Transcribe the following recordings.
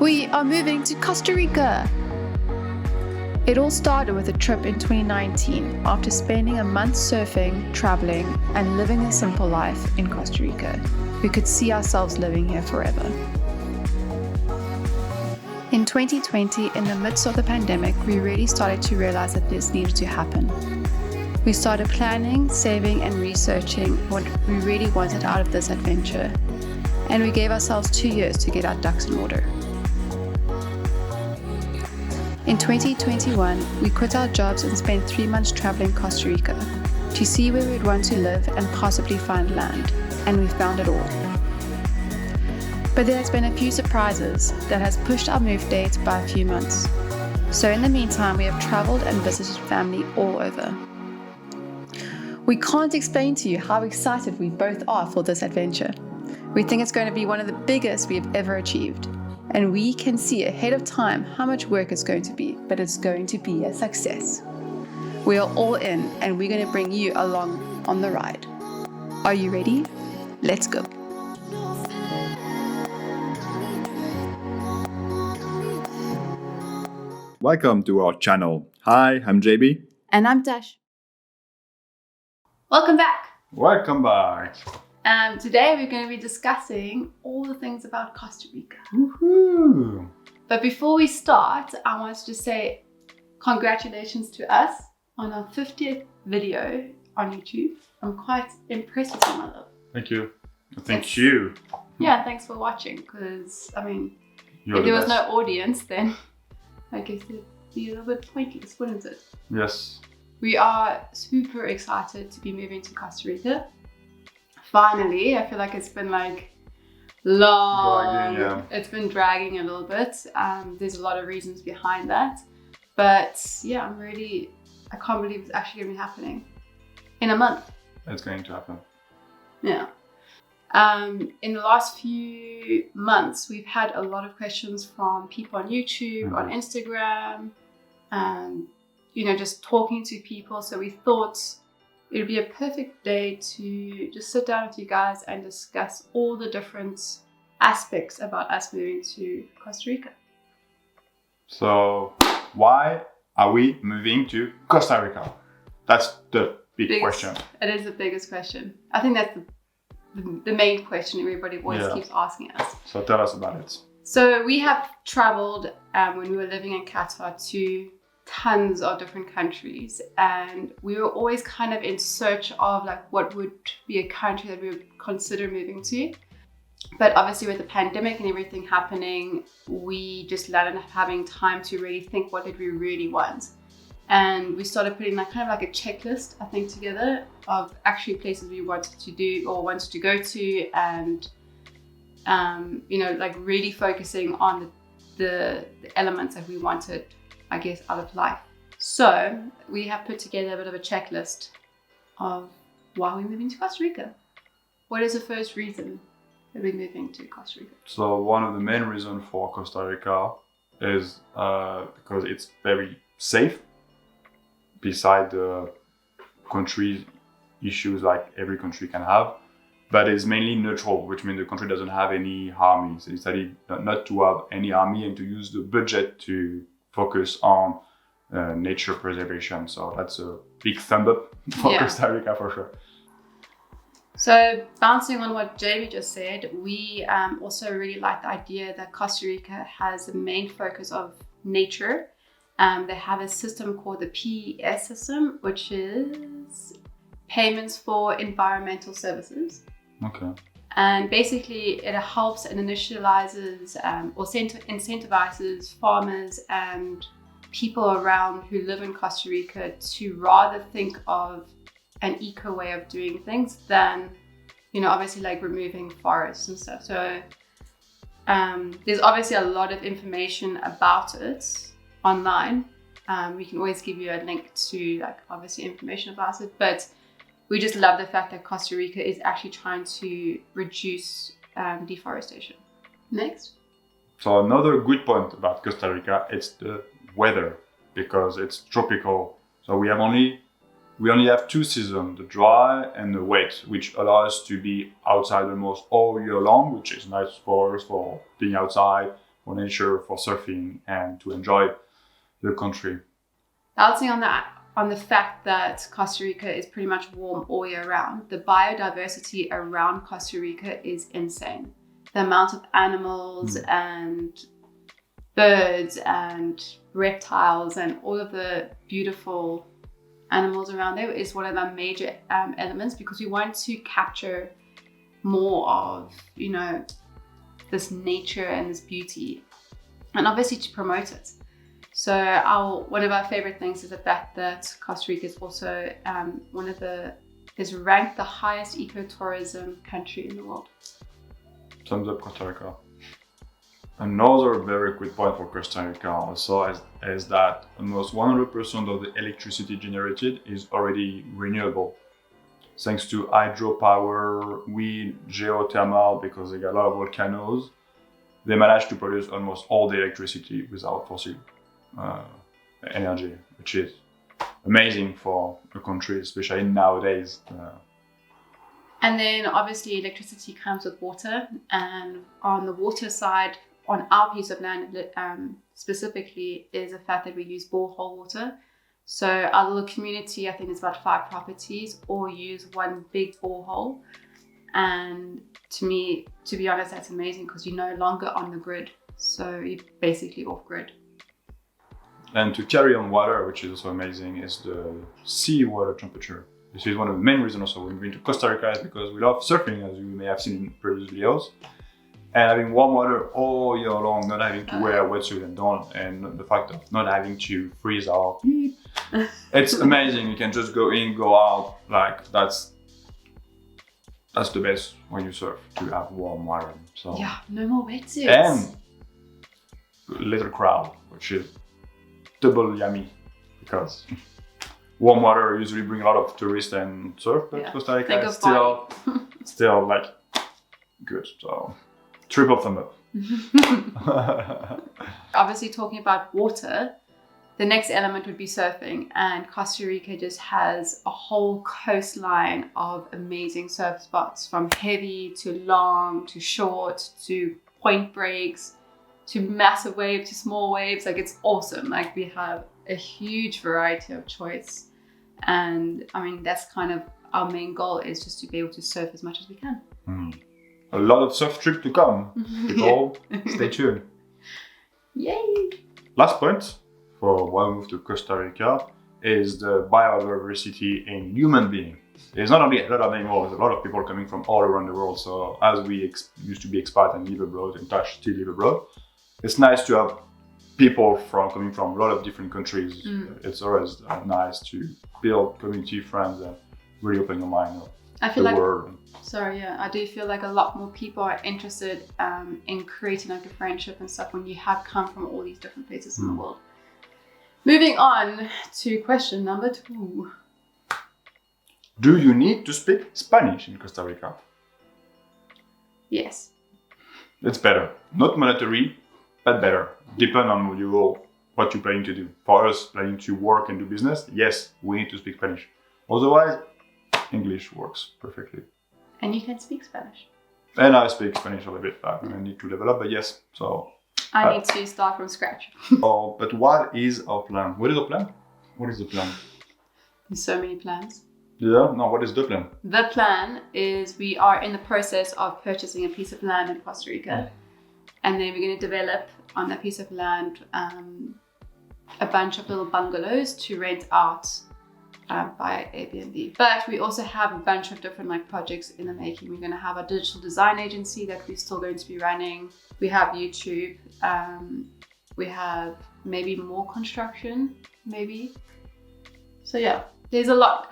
We are moving to Costa Rica. It all started with a trip in 2019 after spending a month surfing, traveling, and living a simple life in Costa Rica. We could see ourselves living here forever. In 2020, in the midst of the pandemic, we really started to realize that this needed to happen. We started planning, saving, and researching what we really wanted out of this adventure. And we gave ourselves 2 years to get our ducks in order. In 2021, we quit our jobs and spent 3 months traveling Costa Rica to see where we'd want to live and possibly find land, and we found it all. But there has been a few surprises that has pushed our move date by a few months. So in the meantime, we have traveled and visited family all over. We can't explain to you how excited we both are for this adventure. We think it's going to be one of the biggest we have ever achieved. And we can see ahead of time how much work it's going to be, but it's going to be a success. We are all in, and we're going to bring you along on the ride. Are you ready? Let's go. Welcome to our channel. Hi, I'm JB. And I'm Dash. Welcome back. Welcome back. Today we're going to be discussing all the things about Costa Rica. Woohoo! But before we start, I want to just say congratulations to us on our 50th video on YouTube. I'm quite impressed with you, my love. Thank you. Thank you. Yeah, thanks for watching, because, I mean, You're if there was best. no audience, then I guess it'd be a little bit pointless, wouldn't it? Yes. We are super excited to be moving to Costa Rica. Finally, I feel like it's been like long. Yeah. It's been dragging a little bit. There's a lot of reasons behind that. But yeah, I can't believe it's actually going to be happening in a month. It's going to happen. Yeah. In the last few months, we've had a lot of questions from people on YouTube, on Instagram, and, just talking to people. So we thought it would be a perfect day to just sit down with you guys and discuss all the different aspects about us moving to Costa Rica. So, why are we moving to Costa Rica? That's the big question. It is the biggest question. I think that's the main question everybody always keeps asking us. So tell us about it. So we have traveled when we were living in Qatar to tons of different countries, and we were always kind of in search of like what would be a country that we would consider moving to. But obviously with the pandemic and everything happening, we just didn't have having time to really think what did we really want. And we started putting like kind of like a checklist, I think, together of actually places we wanted to do or wanted to go to, and like really focusing on the elements that we wanted, I guess, out of life. So we have put together a bit of a checklist of why we're moving to Costa Rica. What is the first reason that we're moving to Costa Rica? So one of the main reasons for Costa Rica is because it's very safe. Beside the country issues like every country can have, but it's mainly neutral, which means the country doesn't have any army. So it's decided not to have any army and to use the budget to focus on nature preservation. So that's a big thumb up for Costa Rica for sure. So bouncing on what JB just said, we also really like the idea that Costa Rica has a main focus of nature. They have a system called the PES system, which is payments for environmental services. Okay. And basically it helps and initializes or incentivizes farmers and people around who live in Costa Rica to rather think of an eco way of doing things than, obviously like removing forests and stuff. So there's obviously a lot of information about it online. We can always give you a link to like obviously information about it, but we just love the fact that Costa Rica is actually trying to reduce deforestation. Next. So another good point about Costa Rica, it's the weather, because it's tropical. So we only have 2 seasons, the dry and the wet, which allows us to be outside almost all year long, which is nice for us for being outside, for nature, for surfing, and to enjoy the country. I'll say on the fact that Costa Rica is pretty much warm all year round. The biodiversity around Costa Rica is insane. The amount of animals and birds and reptiles and all of the beautiful animals around there is one of our major elements, because we want to capture more of, you know, this nature and this beauty, and obviously to promote it. So one of our favorite things is the fact that Costa Rica is also is ranked the highest ecotourism country in the world. Thumbs up, Costa Rica. Another very quick point for Costa Rica also is that almost 100% of the electricity generated is already renewable. Thanks to hydropower, wind, geothermal, because they got a lot of volcanoes, they managed to produce almost all the electricity without fossil energy, which is amazing for a country, especially nowadays. And then obviously electricity comes with water, and on the water side, on our piece of land specifically, is the fact that we use borehole water. So our little community, I think it's about 5 properties, all use one big borehole. And to me, to be honest, that's amazing, because you're no longer on the grid. So you're basically off grid. And to carry on water, which is also amazing, is the sea water temperature. This is one of the main reasons also we're moving to Costa Rica, is because we love surfing, as you may have seen in previous videos. And having warm water all year long, not having to wear a wetsuit and the fact of not having to freeze our feet. It's amazing. You can just go in, go out. Like that's the best when you surf, to have warm water. So yeah, no more wetsuits. And little crowd, which is double yummy, because warm water usually bring a lot of tourists and surf, but Costa Rica is still like good. So triple thumb up. Obviously, talking about water, the next element would be surfing, and Costa Rica just has a whole coastline of amazing surf spots, from heavy to long to short to point breaks to massive waves to small waves. Like, it's awesome. Like, we have a huge variety of choice, and I mean, that's kind of our main goal, is just to be able to surf as much as we can. A lot of surf trip to come. People, stay tuned. Yay! Last point for why we moved to Costa Rica is the biodiversity in human beings. There's not only a lot of animals, there's a lot of people coming from all around the world. So as we used to be expat and live abroad, and touch still live abroad, it's nice to have people coming from a lot of different countries. It's always nice to build community, friends, and really open your mind up. I feel like, world. I do feel like a lot more people are interested in creating like a friendship and stuff when you have come from all these different places in the world. Moving on to question number 2. Do you need to speak Spanish in Costa Rica? Yes. It's better. Not mandatory, but better. Depend on what you're planning to do. For us, planning to work and do business, yes, we need to speak Spanish. Otherwise, English works perfectly. And you can speak Spanish. And I speak Spanish a little bit. I need to level up, but yes. So I need to start from scratch. But what is our plan? What is our plan? What is the plan? There's so many plans. Yeah, no, what is the plan? The plan is we are in the process of purchasing a piece of land in Costa Rica. And then we're going to develop on that piece of land a bunch of little bungalows to rent out by Airbnb. But we also have a bunch of different projects in the making. We're going to have a digital design agency that we're still going to be running. We have YouTube. We have maybe more construction, maybe. So yeah, there's a lot.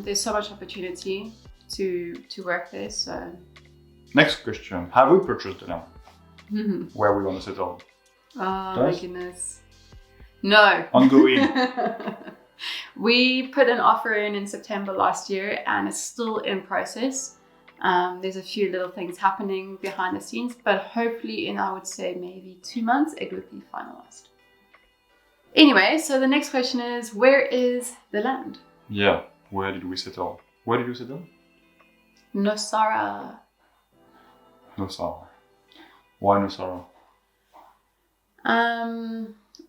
There's so much opportunity to work there. So next question: have we purchased the land? Where we want to settle? Oh my goodness, no. Ongoing. We put an offer in September last year, and it's still in process. There's a few little things happening behind the scenes, but hopefully in, I would say, maybe 2 months, it would be finalized. Anyway, so the next question is, where is the land? Yeah, where did we settle? Where did you settle? NOSARA. NOSARA. Why NOSARA?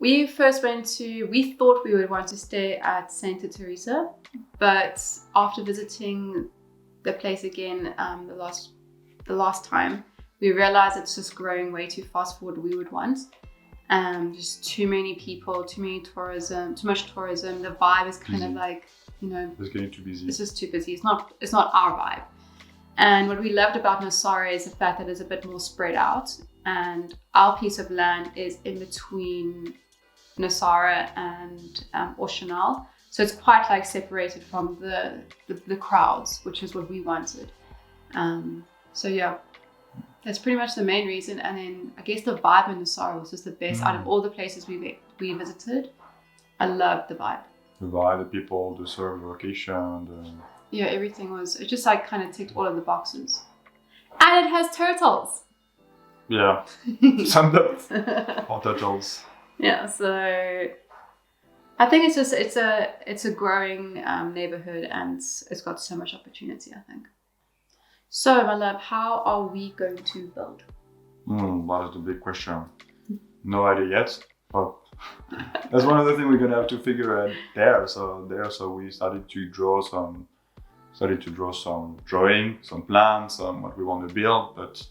We thought we would want to stay at Santa Teresa, but after visiting the place again the last time, we realized it's just growing way too fast for what we would want. Just too many people, too much tourism. The vibe is kind of like, It's getting too busy. It's just too busy. It's not our vibe. And what we loved about NOSARA is the fact that it's a bit more spread out, and our piece of land is in between NOSARA and Auchenal. So it's quite like separated from the crowds, which is what we wanted. So yeah, that's pretty much the main reason. And then I guess the vibe in NOSARA was just the best out of all the places we visited. I loved the vibe. The vibe, the people, the service, location. Yeah, everything it just like kind of ticked all of the boxes. And it has turtles. Yeah, summed up. Or turtles. Yeah, so I think it's a growing neighborhood, and it's got so much opportunity, I think. So, my love, how are we going to build? That is the big question. No idea yet, but that's one of the things we're gonna have to figure out there. So we started to draw some drawing, some plans, what we want to build, but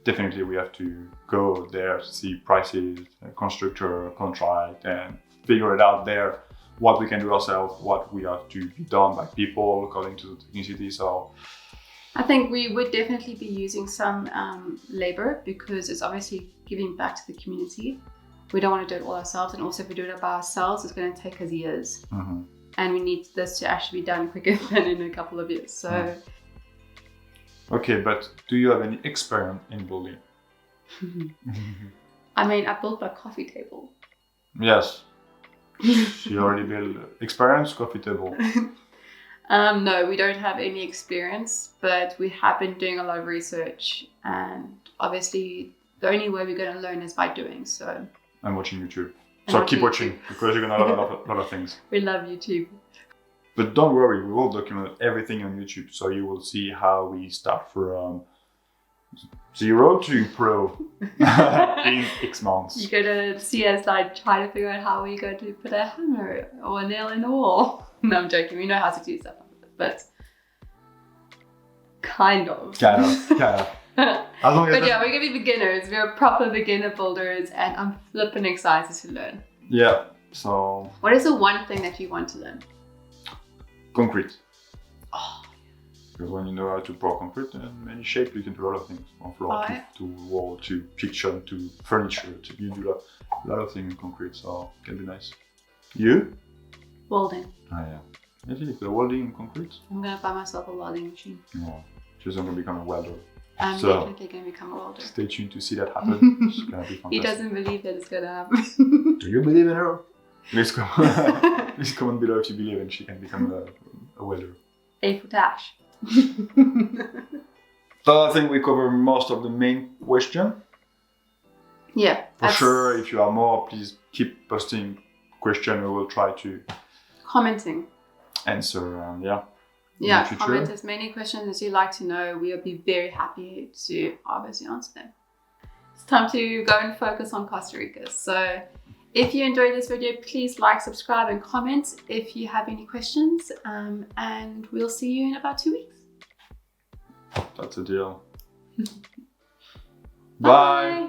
definitely we have to go there, see prices, constructor, contract, and figure it out there, what we can do ourselves, what we have to be done by people according to the technicity. So I think we would definitely be using some labor, because it's obviously giving back to the community. We don't want to do it all ourselves, and also if we do it by ourselves, it's going to take us years. Mm-hmm. And we need this to actually be done quicker than in a couple of years. So. Okay, but do you have any experience in building? I mean, I built my coffee table. Yes. You already built experience coffee table. No, we don't have any experience, but we have been doing a lot of research, and obviously the only way we're going to learn is by doing so. And watching YouTube. So keep watching, because you're going to learn a lot of things. We love YouTube. But don't worry, we will document everything on YouTube, so you will see how we start from 0 to pro in X months. You're going to see us like try to figure out how we're going to put a hammer or a nail in the wall. No, I'm joking. We know how to do stuff, but kind of. Kind of. As long as but yeah, we're going to be beginners. We're proper beginner builders, and I'm flipping excited to learn. Yeah, so... What is the one thing that you want to learn? Concrete. Oh. Because when you know how to pour concrete in many shapes, you can do a lot of things. From floor to wall, to kitchen, to furniture. You do a lot of things in concrete, so it can be nice. You? Welding. Ah, yeah. I think the welding in concrete? I'm going to buy myself a welding machine. No, she's not going to become a welder. I'm definitely going to become a welder. Stay tuned to see that happen. It's going to be fantastic. He doesn't believe that it's going to happen. Do you believe in her? Please comment below if you believe and she can become a welder. A for Tash. So I think we cover most of the main question. Yeah. For sure, if you have more, please keep posting question. We will try to commenting. Answer. Yeah, comment as many questions as you'd like to know. We'll be very happy to obviously answer them. It's time to go and focus on Costa Rica. So if you enjoyed this video, please like, subscribe, and comment if you have any questions. And we'll see you in about 2 weeks. That's a deal. Bye.